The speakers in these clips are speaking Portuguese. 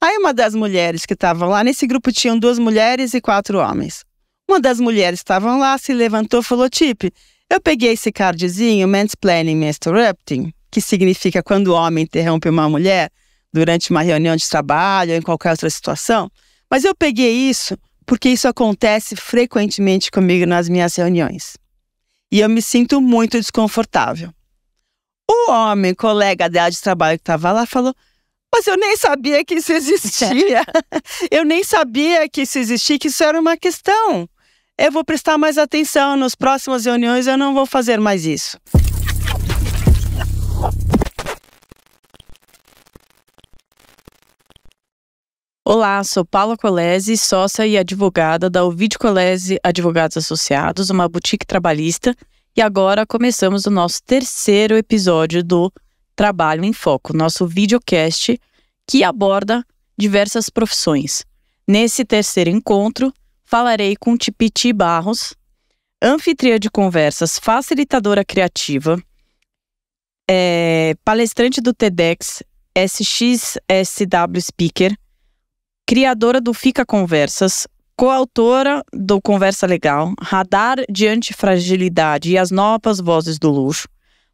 Aí uma das mulheres que estavam lá, nesse grupo tinham 2 mulheres e 4 homens. Uma das mulheres que estavam lá se levantou e falou, Tipe, eu peguei esse cardzinho, Mansplaining Interrupting, que significa quando o homem interrompe uma mulher durante uma reunião de trabalho ou em qualquer outra situação, mas eu peguei isso porque isso acontece frequentemente comigo nas minhas reuniões. E eu me sinto muito desconfortável. O homem, colega dela de trabalho que estava lá, falou, mas eu nem sabia que isso existia. Eu nem sabia que isso existia, que isso era uma questão. Eu vou prestar mais atenção nas próximas reuniões, eu não vou fazer mais isso. Olá, sou Paula Colese, sócia e advogada da Ovidio Colese Advogados Associados, uma boutique trabalhista, e agora começamos o nosso 3º episódio do Trabalho em Foco, nosso videocast que aborda diversas profissões. Nesse 3º encontro, falarei com Tipiti Barros, anfitriã de conversas, facilitadora criativa, palestrante do TEDx, SXSW Speaker, criadora do Fica Conversas, coautora do Conversa Legal, Radar de Antifragilidade e as Novas Vozes do Luxo,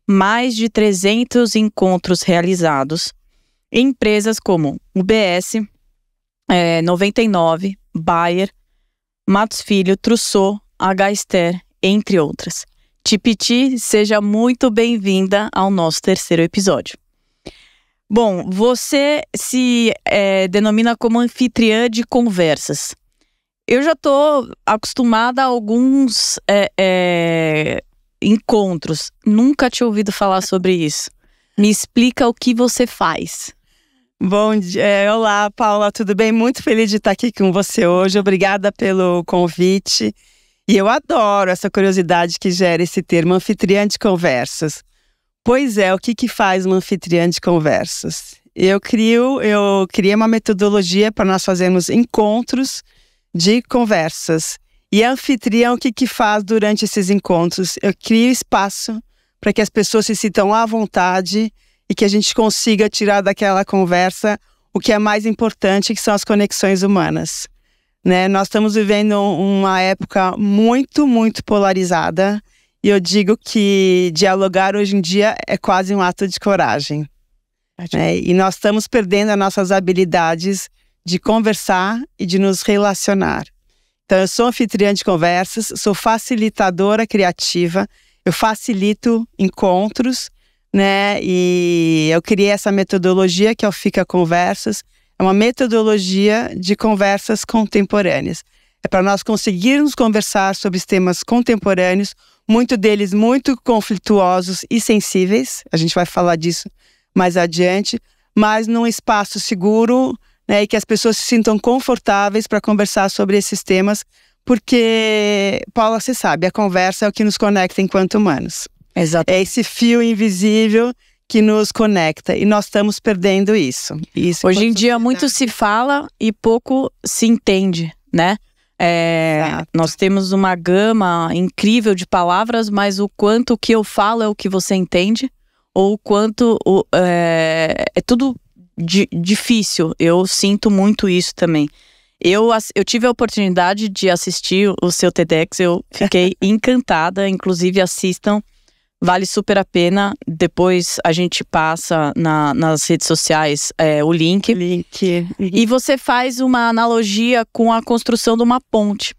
mais de 300 encontros realizados em empresas como UBS, 99, Bayer, Matos Filho, Trousseau, H-Ster, entre outras. Tipiti, seja muito bem-vinda ao nosso 3º episódio. Bom, você se denomina como anfitriã de conversas. Eu já estou acostumada a alguns encontros. Nunca tinha ouvido falar sobre isso. Me explica o que você faz. Bom dia, olá Paula, tudo bem? Muito feliz de estar aqui com você hoje, obrigada pelo convite. E eu adoro essa curiosidade que gera esse termo, anfitriã de conversas. Pois é, o que faz uma anfitriã de conversas? Eu criei uma metodologia para nós fazermos encontros de conversas. E a anfitriã, o que faz durante esses encontros? Eu crio espaço para que as pessoas se sintam à vontade e que a gente consiga tirar daquela conversa o que é mais importante, que são as conexões humanas. Né? Nós estamos vivendo uma época muito, muito polarizada e eu digo que dialogar hoje em dia é quase um ato de coragem. Né? E nós estamos perdendo as nossas habilidades de conversar e de nos relacionar. Então, eu sou anfitriã de conversas, sou facilitadora criativa, eu facilito encontros, né? E eu criei essa metodologia que é o Fica Conversas. É uma metodologia de conversas contemporâneas. É para nós conseguirmos conversar sobre temas contemporâneos, muito deles muito conflituosos e sensíveis. A gente vai falar disso mais adiante, mas num espaço seguro, né, e que as pessoas se sintam confortáveis para conversar sobre esses temas, porque, Paula, você sabe, a conversa é o que nos conecta enquanto humanos. Exato. É esse fio invisível que nos conecta e nós estamos perdendo isso. Hoje em dia muito se fala e pouco se entende, né? Nós temos uma gama incrível de palavras, mas o quanto o que eu falo é o que você entende, ou o quanto é tudo difícil. Eu sinto muito isso também. Eu tive a oportunidade de assistir o seu TEDx, eu fiquei encantada, inclusive assistam. Vale super a pena. Depois a gente passa nas redes sociais o link. E você faz uma analogia com a construção de uma ponte.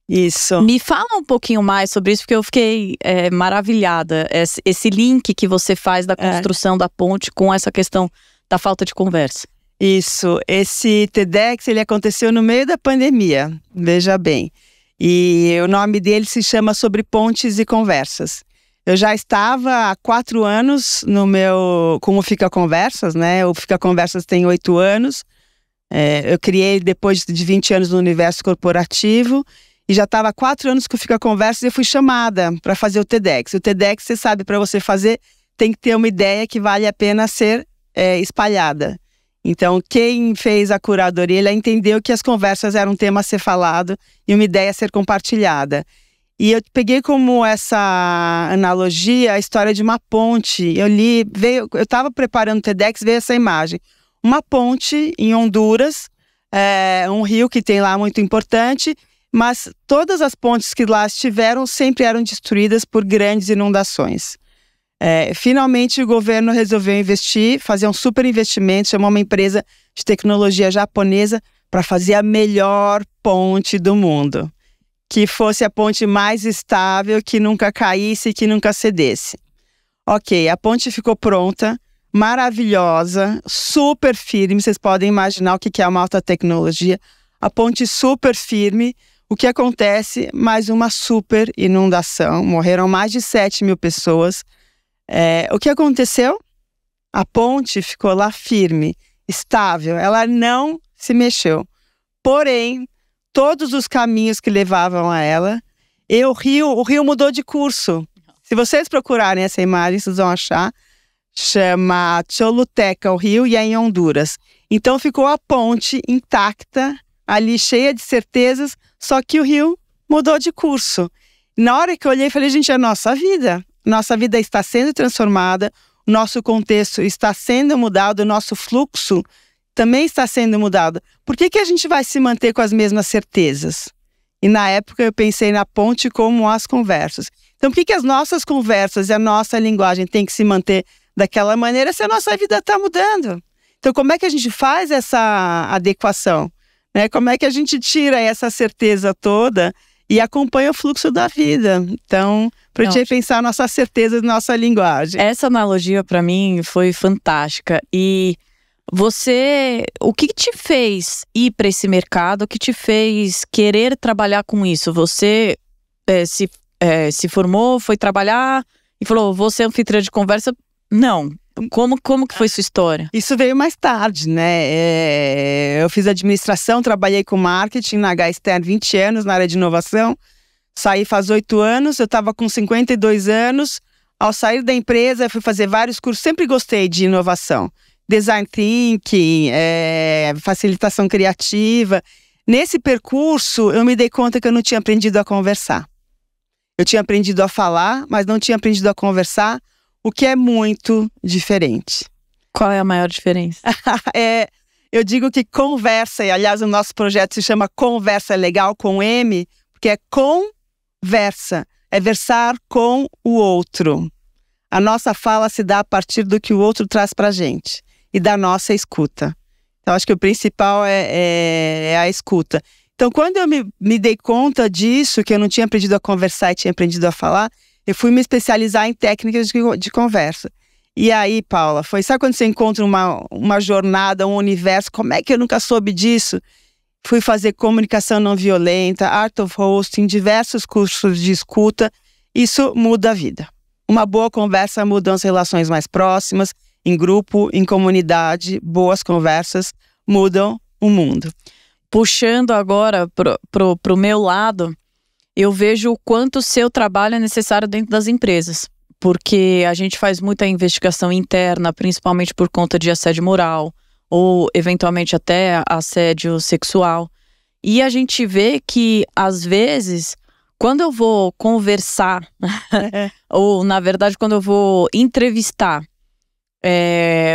Isso. Me fala um pouquinho mais sobre isso, porque eu fiquei maravilhada. Esse link que você faz da construção da ponte com essa questão da falta de conversa. Isso. Esse TEDx, ele aconteceu no meio da pandemia, veja bem. E o nome dele se chama Sobre Pontes e Conversas. Eu já estava há 4 anos com o Fica Conversas, né? O Fica Conversas tem 8 anos. Eu criei depois de 20 anos no universo corporativo e já estava há 4 anos com o Fica Conversas e eu fui chamada para fazer o TEDx. O TEDx, você sabe, para você fazer, tem que ter uma ideia que vale a pena ser espalhada. Então, quem fez a curadoria, ele entendeu que as conversas eram um tema a ser falado e uma ideia a ser compartilhada. E eu peguei como essa analogia a história de uma ponte. Eu estava preparando o TEDx, veio essa imagem. uma ponte em Honduras, um rio que tem lá muito importante, mas todas as pontes que lá estiveram sempre eram destruídas por grandes inundações. Finalmente o governo resolveu investir, fazer um super investimento, chamou uma empresa de tecnologia japonesa para fazer a melhor ponte do mundo. Que fosse a ponte mais estável, que nunca caísse, que nunca cedesse. Ok, a ponte ficou pronta, maravilhosa, super firme. Vocês podem imaginar o que é uma alta tecnologia. A ponte super firme. O que acontece? Mais uma super inundação. Morreram mais de 7.000 pessoas. O que aconteceu? A ponte ficou lá firme, estável. Ela não se mexeu. Porém, todos os caminhos que levavam a ela, o rio mudou de curso. Se vocês procurarem essa imagem, vocês vão achar. Chama Choluteca, o rio, e é em Honduras. Então ficou a ponte intacta, ali cheia de certezas, só que o rio mudou de curso. Na hora que eu olhei, falei, gente, é a nossa vida. Nossa vida está sendo transformada, o nosso contexto está sendo mudado, o nosso fluxo também está sendo mudado. Por que a gente vai se manter com as mesmas certezas? E na época eu pensei na ponte como as conversas. Então por que as nossas conversas e a nossa linguagem tem que se manter daquela maneira se a nossa vida está mudando? Então como é que a gente faz essa adequação? Como é que a gente tira essa certeza toda e acompanha o fluxo da vida? Então, para a gente pensar nossa certeza e nossa linguagem. Essa analogia para mim foi fantástica. E o que te fez ir para esse mercado? O que te fez querer trabalhar com isso? Você se formou, foi trabalhar e falou, vou ser anfitriã de conversa? Não. Como que foi sua história? Isso veio mais tarde, né? Eu fiz administração, trabalhei com marketing na H-Stern 20 anos na área de inovação. Saí faz 8 anos, eu estava com 52 anos. Ao sair da empresa, fui fazer vários cursos. Sempre gostei de inovação. Design thinking, facilitação criativa. Nesse percurso, eu me dei conta que eu não tinha aprendido a conversar. Eu tinha aprendido a falar, mas não tinha aprendido a conversar, o que é muito diferente. Qual é a maior diferença? Eu digo que conversa, e aliás o nosso projeto se chama Conversa Legal com M, porque é conversa, é versar com o outro. A nossa fala se dá a partir do que o outro traz pra gente e da nossa escuta. Então acho que o principal é a escuta. Então quando eu me dei conta disso, que eu não tinha aprendido a conversar e tinha aprendido a falar, eu fui me especializar em técnicas de conversa. E aí, Paula, sabe quando você encontra uma jornada, um universo, como é que eu nunca soube disso? Fui fazer comunicação não violenta, Art of Hosting, diversos cursos de escuta. Isso muda a vida. Uma boa conversa muda as relações mais próximas, em grupo, em comunidade. Boas conversas mudam o mundo. Puxando agora pro meu lado, eu vejo o quanto o seu trabalho é necessário dentro das empresas. Porque a gente faz muita investigação interna, principalmente por conta de assédio moral, ou eventualmente até assédio sexual. E a gente vê que, às vezes, quando eu vou conversar, ou na verdade quando eu vou entrevistar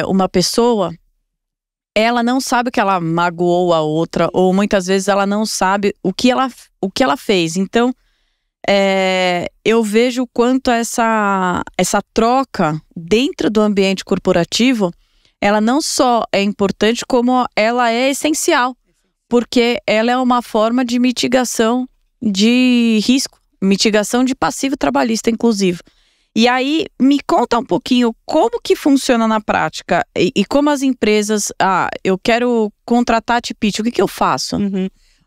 uma pessoa, ela não sabe que ela magoou a outra, ou muitas vezes ela não sabe o que ela fez. Então, eu vejo o quanto essa troca dentro do ambiente corporativo, ela não só é importante, como ela é essencial, porque ela é uma forma de mitigação de risco, mitigação de passivo trabalhista, inclusive. E aí, me conta um pouquinho como que funciona na prática e como as empresas, eu quero contratar a Tipitch, o que eu faço?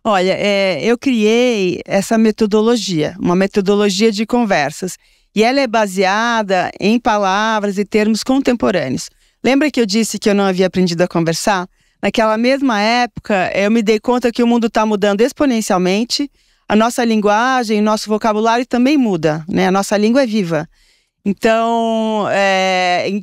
Olha, eu criei essa metodologia, uma metodologia de conversas, e ela é baseada em palavras e termos contemporâneos. Lembra que eu disse que eu não havia aprendido a conversar? Naquela mesma época, eu me dei conta que o mundo está mudando exponencialmente, a nossa linguagem, o nosso vocabulário também muda, né? A nossa língua é viva. Então,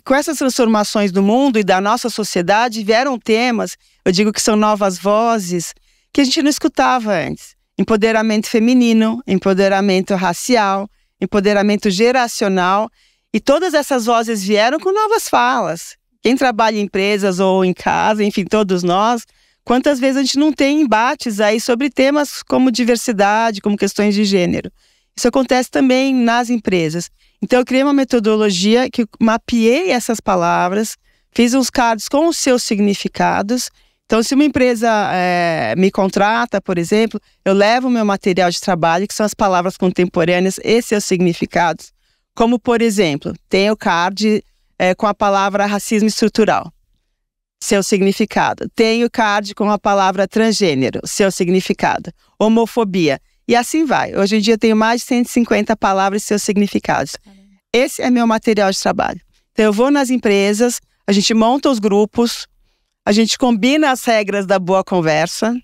com essas transformações do mundo e da nossa sociedade, vieram temas, eu digo que são novas vozes, que a gente não escutava antes. Empoderamento feminino, empoderamento racial, empoderamento geracional. E todas essas vozes vieram com novas falas, Quem trabalha em empresas ou em casa, enfim, todos nós, quantas vezes a gente não tem embates aí sobre temas como diversidade, como questões de gênero. Isso acontece também nas empresas. Então, eu criei uma metodologia que mapeei essas palavras, fiz uns cards com os seus significados. Então, se uma empresa me contrata, por exemplo, eu levo o meu material de trabalho, que são as palavras contemporâneas e seus significados. Como, por exemplo, tem o card com a palavra racismo estrutural, seu significado. Tem o card com a palavra transgênero, seu significado. Homofobia. E assim vai. Hoje em dia eu tenho mais de 150 palavras e seus significados. Esse é meu material de trabalho. Então, eu vou nas empresas, a gente monta os grupos, a gente combina as regras da boa conversa. O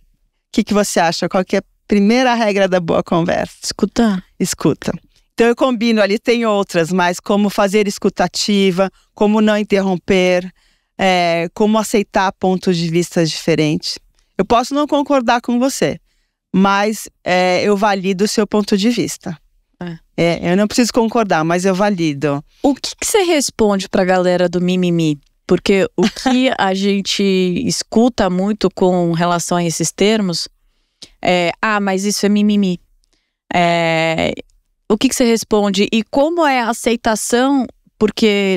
que você acha? Qual que é a primeira regra da boa conversa? Escutar. Escuta. Então eu combino ali, tem outras, mas como fazer escutativa, como não interromper, como aceitar pontos de vista diferentes. Eu posso não concordar com você, mas eu valido o seu ponto de vista. Eu não preciso concordar, mas eu valido. O que você responde pra galera do mimimi? Porque o que a gente escuta muito com relação a esses termos mas isso é mimimi. O que você responde? E como é a aceitação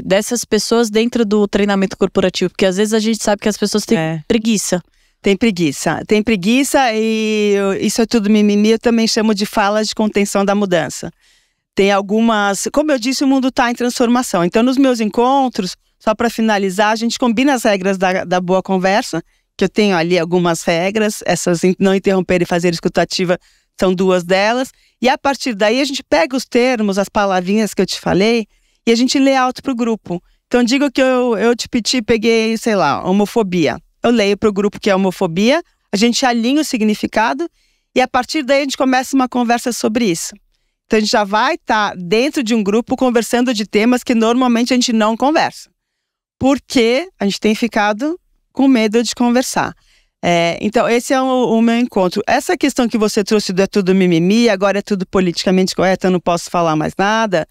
dessas pessoas dentro do treinamento corporativo? Porque às vezes a gente sabe que as pessoas têm preguiça. Tem preguiça e isso é tudo mimimi, eu também chamo de falas de contenção da mudança. Tem algumas, como eu disse, o mundo está em transformação. Então nos meus encontros, só para finalizar, a gente combina as regras da boa conversa, que eu tenho ali algumas regras, essas não interromper e fazer escutativa são duas delas, e a partir daí a gente pega os termos, as palavrinhas que eu te falei, e a gente lê alto para o grupo. Então digo que eu te peguei, sei lá, homofobia. Eu leio para o grupo que é homofobia, a gente alinha o significado, e a partir daí a gente começa uma conversa sobre isso. Então a gente já vai estar dentro de um grupo conversando de temas que normalmente a gente não conversa. Porque a gente tem ficado com medo de conversar. Então, esse é o meu encontro. Essa questão que você trouxe do é tudo mimimi, agora é tudo politicamente correto, eu não posso falar mais nada.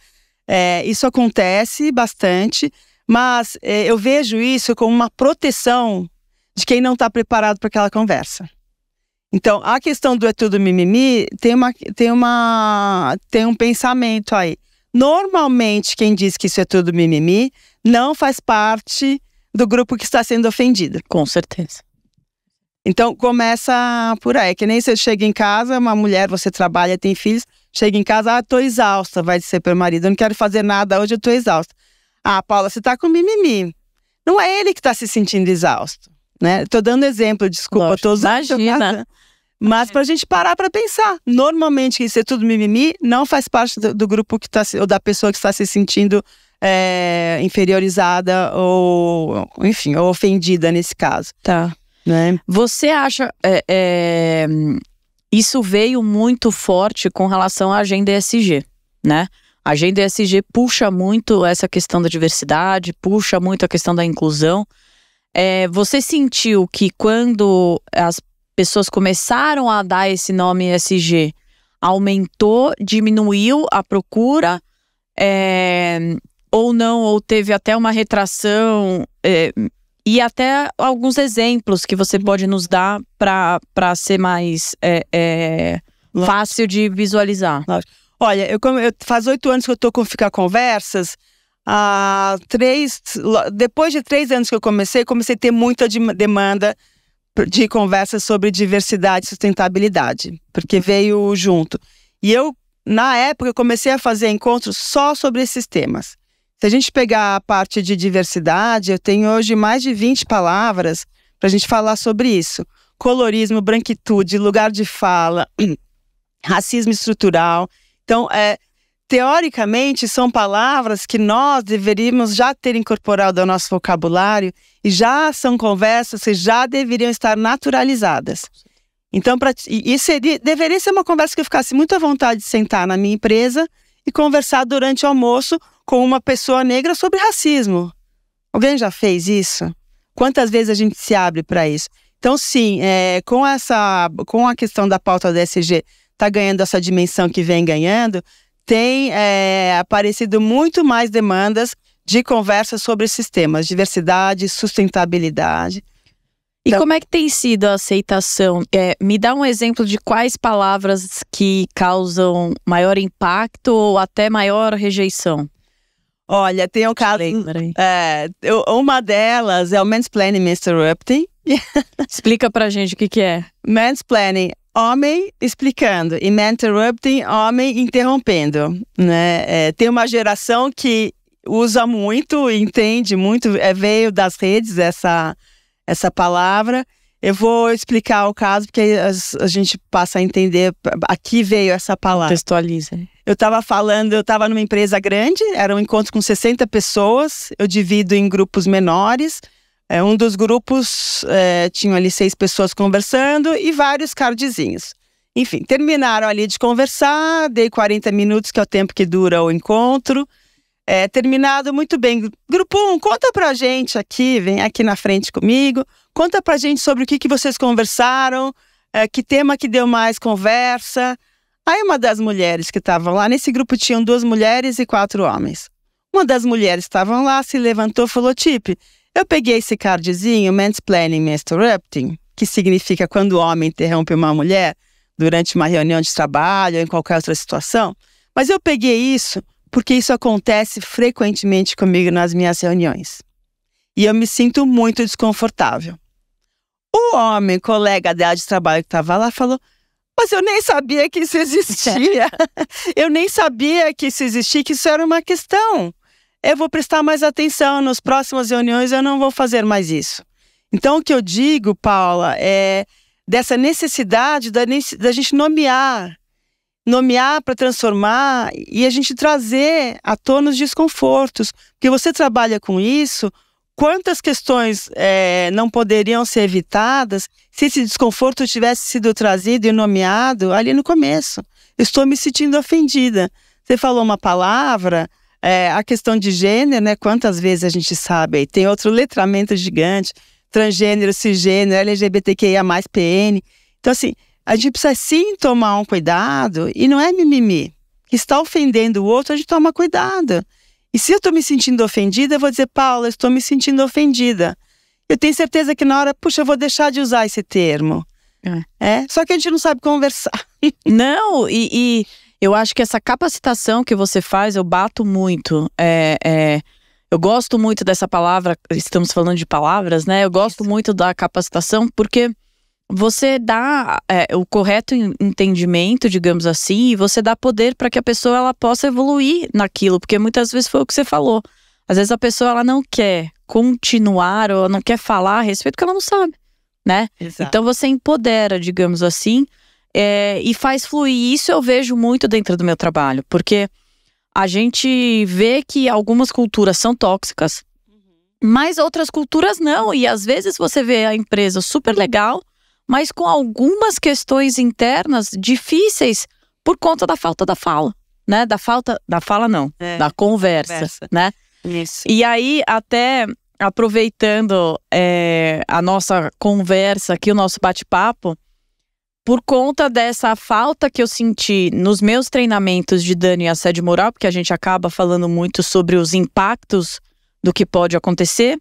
Isso acontece bastante, mas eu vejo isso como uma proteção de quem não está preparado para aquela conversa. Então, a questão do é tudo mimimi tem um pensamento aí. Normalmente, quem diz que isso é tudo mimimi não faz parte do grupo que está sendo ofendido. Com certeza. Então, começa por aí. Que nem você chega em casa, uma mulher, você trabalha, tem filhos, chega em casa, tô exausta, vai dizer pro marido, eu não quero fazer nada hoje, eu tô exausta. Paula, você tá com mimimi. Não é ele que tá se sentindo exausto, né? Tô dando exemplo, desculpa, lógico, tô usando. Imagina. Mas pra gente parar pra pensar. Normalmente, isso é tudo mimimi, não faz parte do grupo que tá, ou da pessoa que está se sentindo inferiorizada ou, enfim, ou ofendida nesse caso. Tá. Né? Você acha... isso veio muito forte com relação à agenda ESG, né? A agenda ESG puxa muito essa questão da diversidade, puxa muito a questão da inclusão. Você sentiu que quando as pessoas começaram a dar esse nome ESG, aumentou, diminuiu a procura, ou não, ou teve até uma retração, e até alguns exemplos que você pode nos dar para ser mais fácil de visualizar. Olha, faz 8 anos que eu estou com Ficar Conversas. Depois de 3 anos que eu comecei a ter muita demanda de conversas sobre diversidade e sustentabilidade, porque veio junto. E eu, na época, comecei a fazer encontros só sobre esses temas. Se a gente pegar a parte de diversidade, eu tenho hoje mais de 20 palavras para a gente falar sobre isso. Colorismo, branquitude, lugar de fala, racismo estrutural. Então, teoricamente, são palavras que nós deveríamos já ter incorporado ao nosso vocabulário e já são conversas que já deveriam estar naturalizadas. Então, deveria ser uma conversa que eu ficasse muito à vontade de sentar na minha empresa e conversar durante o almoço com uma pessoa negra sobre racismo. Alguém já fez isso? Quantas vezes a gente se abre para isso? Então, sim, com a questão da pauta da ESG, está ganhando essa dimensão que vem ganhando, tem aparecido muito mais demandas de conversa sobre esses temas, diversidade, sustentabilidade. E como é que tem sido a aceitação? Me dá um exemplo de quais palavras que causam maior impacto ou até maior rejeição. Olha, tem um caso… uma delas é o mansplaining interrupting. Explica pra gente o que é. Mansplaining, homem explicando, e interrupting, homem interrompendo, né? Tem uma geração que usa muito, entende muito, veio das redes essa palavra. Eu vou explicar o caso, porque a gente passa a entender. Aqui veio essa palavra. Contextualiza. Eu estava numa empresa grande, era um encontro com 60 pessoas, eu divido em grupos menores. Um dos grupos tinha ali 6 pessoas conversando e vários cardzinhos. Enfim, terminaram ali de conversar, dei 40 minutos, que é o tempo que dura o encontro. Terminado, muito bem. Grupo 1, conta pra gente aqui, vem aqui na frente comigo, conta pra gente sobre o que vocês conversaram, que tema que deu mais conversa. Aí uma das mulheres que estavam lá, nesse grupo tinham 2 mulheres e 4 homens. Uma das mulheres que estavam lá se levantou e falou, Tipe, eu peguei esse cardzinho, mansplaining interrupting, que significa quando o homem interrompe uma mulher durante uma reunião de trabalho ou em qualquer outra situação, mas eu peguei isso porque isso acontece frequentemente comigo nas minhas reuniões. E eu me sinto muito desconfortável. O homem, colega dela de trabalho que estava lá, falou, mas eu nem sabia que isso existia. Eu nem sabia que isso existia, que isso era uma questão. Eu vou prestar mais atenção, nas próximas reuniões eu não vou fazer mais isso. Então o que eu digo, Paula, é dessa necessidade da gente nomear para transformar e a gente trazer à tona os desconfortos. Porque você trabalha com isso, quantas questões não poderiam ser evitadas se esse desconforto tivesse sido trazido e nomeado ali no começo? Eu estou me sentindo ofendida. Você falou uma palavra, a questão de gênero, né? Quantas vezes a gente sabe, aí tem outro letramento gigante, transgênero, cisgênero, LGBTQIA+, PN. Então assim, a gente precisa sim tomar um cuidado, e não é mimimi. Que está ofendendo o outro, a gente toma cuidado. E se eu estou me sentindo ofendida, eu vou dizer, Paula, estou me sentindo ofendida. Eu tenho certeza que na hora, puxa, eu vou deixar de usar esse termo. Só que a gente não sabe conversar. Não, e eu acho que essa capacitação que você faz, eu bato muito. Eu gosto muito dessa palavra, estamos falando de palavras, né? Eu gosto muito da capacitação, porque você dá o correto entendimento, digamos assim, e você dá poder para que a pessoa ela possa evoluir naquilo, porque muitas vezes foi o que você falou. Às vezes a pessoa ela não quer continuar ou não quer falar a respeito porque ela não sabe, né? Exato. Então você empodera, digamos assim, e faz fluir. Isso eu vejo muito dentro do meu trabalho, porque a gente vê que algumas culturas são tóxicas, mas outras culturas não. E às vezes você vê a empresa super legal, mas com algumas questões internas difíceis por conta da falta da fala, né? Da conversa, né? Isso. E aí, até aproveitando a nossa conversa aqui, o nosso bate-papo, por conta dessa falta que eu senti nos meus treinamentos de dano e assédio moral, porque a gente acaba falando muito sobre os impactos do que pode acontecer,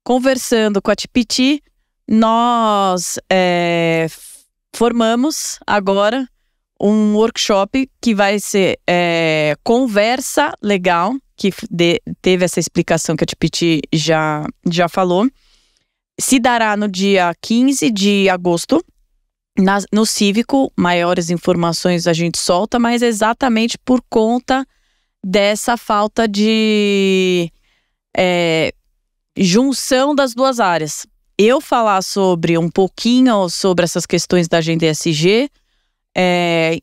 conversando com a Tipiti, nós formamos agora um workshop que vai ser conversa legal, que teve essa explicação que a Tipiti já falou. Se dará no dia 15 de agosto, no Cívico. Maiores informações a gente solta, mas exatamente por conta dessa falta de junção das duas áreas. Eu falar um pouquinho sobre essas questões da agenda ESG,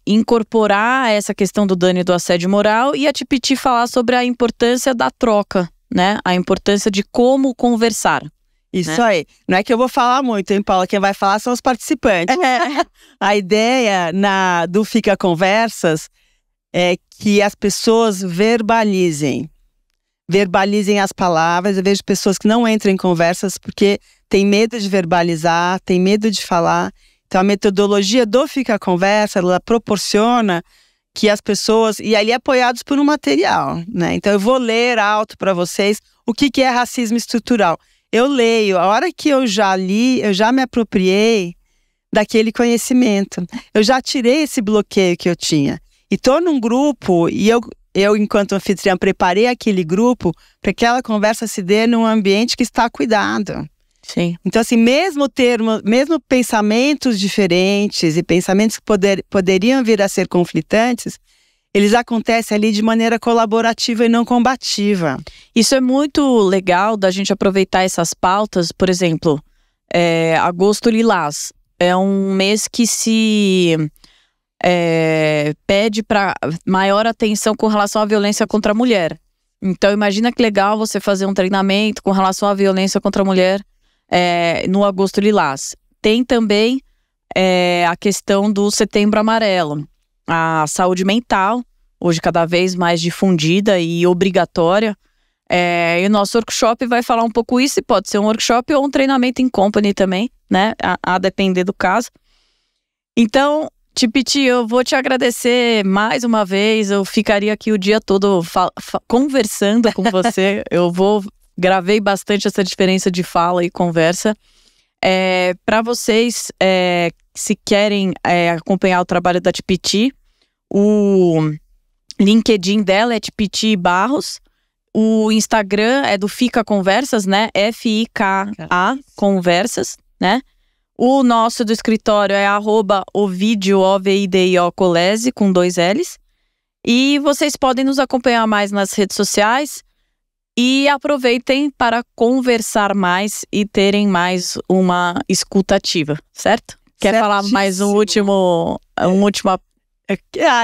incorporar essa questão do dano e do assédio moral, e a Tipiti falar sobre a importância da troca, né? A importância de como conversar. Isso aí. Não é que eu vou falar muito, hein, Paula? Quem vai falar são os participantes. A ideia do Fica Conversas é que as pessoas verbalizem as palavras. Eu vejo pessoas que não entram em conversas porque tem medo de verbalizar, tem medo de falar. Então a metodologia do Fica Conversa, ela proporciona que as pessoas, e ali apoiados por um material, né? Então eu vou ler alto para vocês o que é racismo estrutural. Eu leio, a hora que eu já li, eu já me apropriei daquele conhecimento. Eu já tirei esse bloqueio que eu tinha. E tô num grupo, e eu enquanto anfitriã, preparei aquele grupo para que aquela conversa se dê num ambiente que está cuidado. Sim. Então, assim, mesmo pensamentos diferentes e pensamentos que poderiam vir a ser conflitantes, eles acontecem ali de maneira colaborativa e não combativa. Isso é muito legal da gente aproveitar essas pautas. Por exemplo, Agosto Lilás é um mês que se pede para maior atenção com relação à violência contra a mulher. Então, imagina que legal você fazer um treinamento com relação à violência contra a mulher no Agosto Lilás. Tem também a questão do Setembro Amarelo. A saúde mental, hoje cada vez mais difundida e obrigatória. E o nosso workshop vai falar um pouco isso, e pode ser um workshop ou um treinamento em company também, né? A depender do caso. Então, Tipiti, eu vou te agradecer mais uma vez. Eu ficaria aqui o dia todo conversando com você. Gravei bastante essa diferença de fala e conversa. Para vocês, se querem acompanhar o trabalho da Tipiti, o LinkedIn dela é Tipiti Barros. O Instagram é do Fica Conversas, né? FIKA Conversas, né? O nosso do escritório é @ovidio, OVIDIO Colese, com 2 L's. E vocês podem nos acompanhar mais nas redes sociais. E aproveitem para conversar mais e terem mais uma escuta ativa, certo? Quer falar mais um último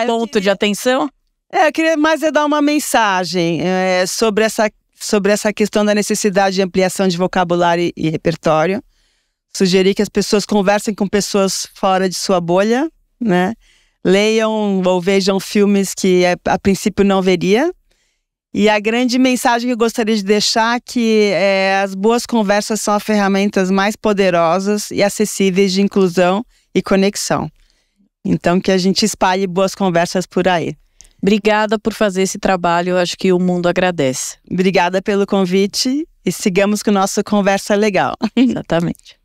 ponto de atenção? Eu queria mais dar uma mensagem sobre essa questão da necessidade de ampliação de vocabulário e repertório. Sugerir que as pessoas conversem com pessoas fora de sua bolha, né? Leiam ou vejam filmes que a princípio não veria. E a grande mensagem que eu gostaria de deixar é que as boas conversas são as ferramentas mais poderosas e acessíveis de inclusão e conexão. Então, que a gente espalhe boas conversas por aí. Obrigada por fazer esse trabalho, eu acho que o mundo agradece. Obrigada pelo convite e sigamos com o nosso Conversa Legal. Exatamente.